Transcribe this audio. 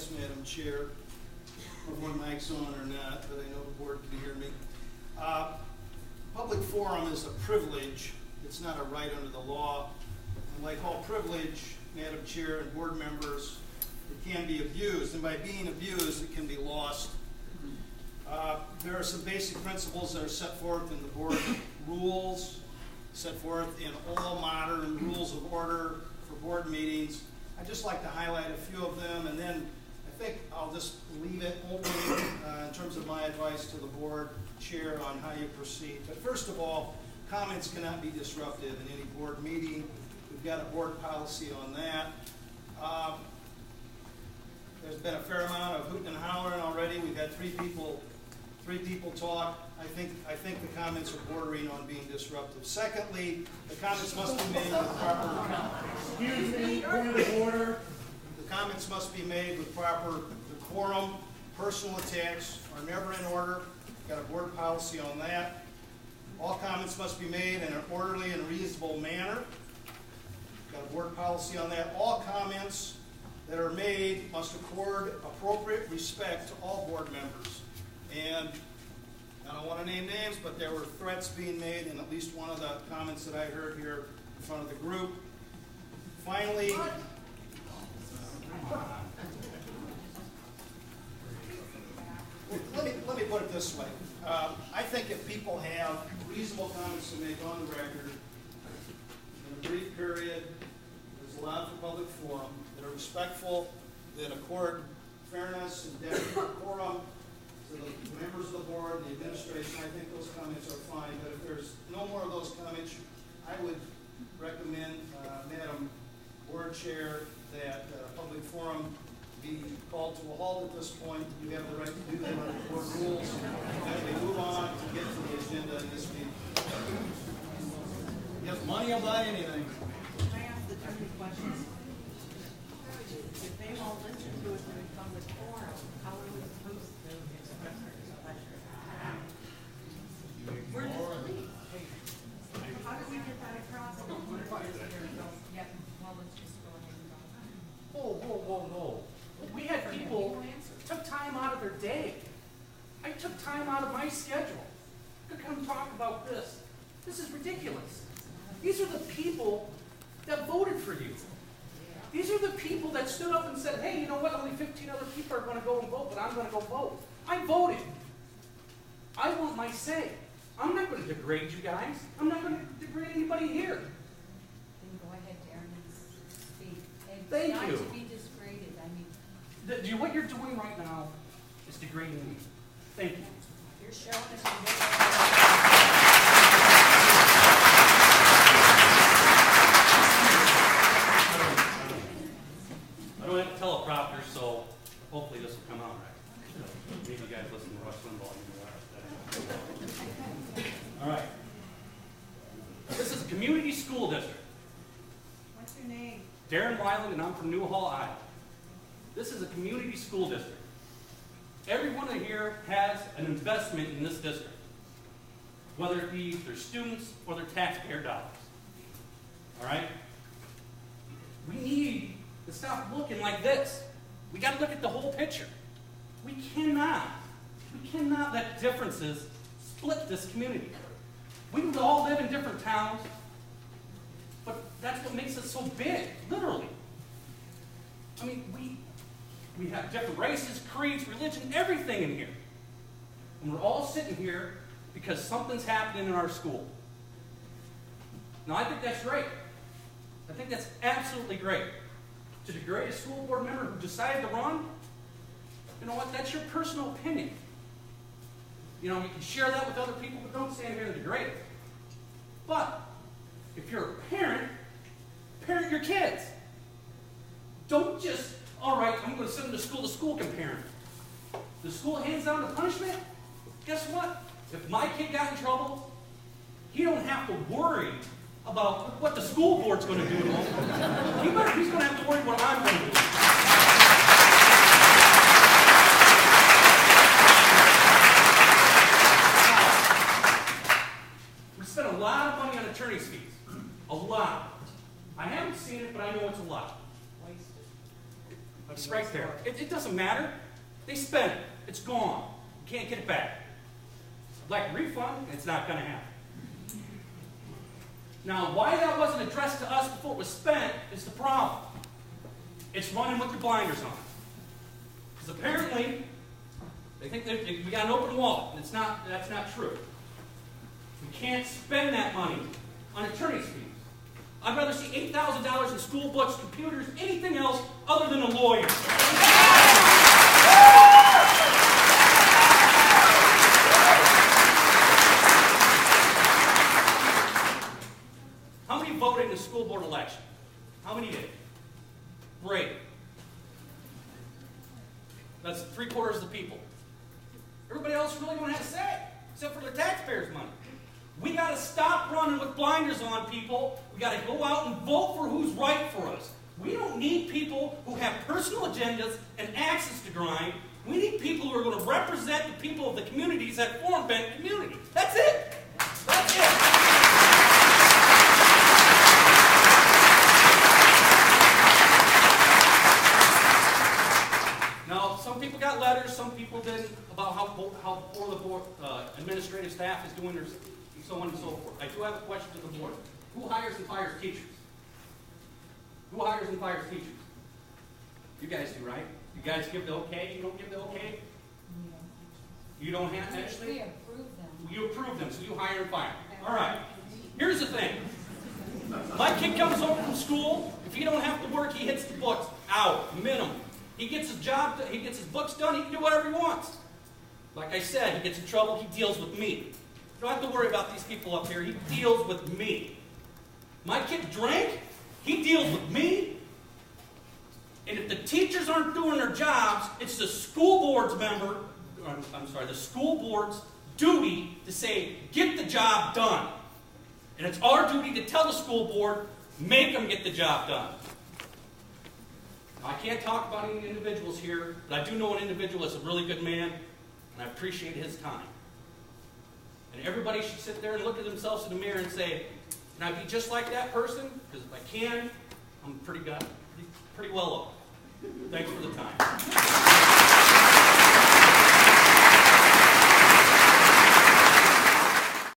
Yes, Madam Chair. I don't know if my mic's on or not, but I know the board can hear me. Public forum is a privilege. It's not a right under the law. And like all privilege, Madam Chair and board members, it can be abused. And by being abused, it can be lost. There are some basic principles that are set forth in the board rules, set forth in all modern rules of order for board meetings. I'd just like to highlight a few of them, and then I think I'll just leave it open in terms of my advice to the board chair on how you proceed. But first of all, comments cannot be disruptive in any board meeting. We've got a board policy on that. There's been a fair amount of hooting and hollering already. We've had three people talk. I think the comments are bordering on being disruptive. Secondly, the comments must be made with proper. Excuse me, point of order. The comments must be made with proper decorum. Personal attacks are never in order. Got a board policy on that. All comments must be made in an orderly and reasonable manner. Got a board policy on that. All comments that are made must accord appropriate respect to all board members. And I don't want to name names, but there were threats being made in at least one of the comments that I heard here in front of the group. Finally, let me put it this way. I think if people have reasonable comments to make on the record in a brief period, that's allowed for public forum, that are respectful, that accord fairness and decorum to the members of the board and the administration, I think those comments are fine. But if there's no more of those comments, I would recommend, Madam Board Chair, that public forum be called to a halt at this point. You have the right to do that under the board rules. As we move on to get to the agenda in this meeting. Yes, money will buy anything. Can I ask the attorney questions? If they won't listen to us in a public forum, how are we supposed to express our displeasure? We're just police. How do we get that across? Yep, well, let's just go ahead and go. Whoa. We had people took time out of their day. I took time out of my schedule to come talk about this. This is ridiculous. These are the people that voted for you. These are the people that stood up and said, hey, you know what, only 15 other people are going to go and vote, but I'm going to go vote. I voted. I want my say. I'm not going to degrade you guys. I'm not going to degrade anybody here. Then go ahead, Darren, and speak. And Thank not you. to be disgraded, I mean. What you're doing right now is degrading me. Thank you. You're showing us I don't have a teleprompter, so hopefully this will come out right. Maybe you guys listen to Rush Limbaugh. All right. This is a community school district. What's your name? Darren Weiland, and I'm from Newhall, Iowa. This is a community school district. Everyone here has an investment in this district, whether it be their students or their taxpayer dollars. All right? We need to stop looking like this. We got to look at the whole picture. We cannot let differences split this community. We can all live in different towns, but that's what makes us so big, literally. I mean, we have different races, creeds, religion, everything in here. And we're all sitting here because something's happening in our school. Now, I think that's great. I think that's absolutely great. To degrade a school board member who decided to run, you know what, that's your personal opinion. You know, you can share that with other people, but don't stand here and degrade it. But if you're a parent, parent your kids. Don't just, all right, I'm going to send them to school. The school can parent. The school hands down the punishment. Guess what? If my kid got in trouble, he don't have to worry about what the school board's going to do to him. He's going to have to worry what I'm going to do. We spent a lot of money on attorney's fees. A lot. I haven't seen it, but I know it's a lot. It's right there. It doesn't matter. They spent it. It's gone. You can't get it back. I'd like a refund. It's not going to happen. Now, why that wasn't addressed to us before it was spent is the problem. It's running with your blinders on. Because apparently, they think that we got an open wallet. That's not true. We can't spend that money on attorney's fees. I'd rather see $8,000 in school books, computers, anything else other than a lawyer. How many voted in the school board election? How many did? Great. That's 3/4 of the people. Everybody else really don't have a say, except for their taxpayers' money. We got to stop running with blinders on, people. We got to go out and vote for who's right for us. We don't need people who have personal agendas and axes to grind. We need people who are going to represent the people of the communities that form Bend community. That's it. That's it. Now, some people got letters, some people didn't, about how poor the board, administrative staff is doing their, so on and so forth. I do have a question to the board. Who hires and fires teachers? Who hires and fires teachers? You guys do, right? You guys give the okay? You don't give the okay? You don't have, actually? We approve them. You approve them, so you hire and fire. All right. Here's the thing. My kid comes home from school. If he don't have to work, he hits the books. Out. Minimum. He gets his job, he gets his books done, he can do whatever he wants. Like I said, he gets in trouble, he deals with me. You don't have to worry about these people up here, he deals with me. My kid drank, he deals with me. And if the teachers aren't doing their jobs, it's the school board's the school board's duty to say, get the job done. And it's our duty to tell the school board, make them get the job done. I can't talk about any individuals here, but I do know an individual that's a really good man, and I appreciate his time. And everybody should sit there and look at themselves in the mirror and say, can I be just like that person? Because if I can, I'm pretty well off. Thanks for the time.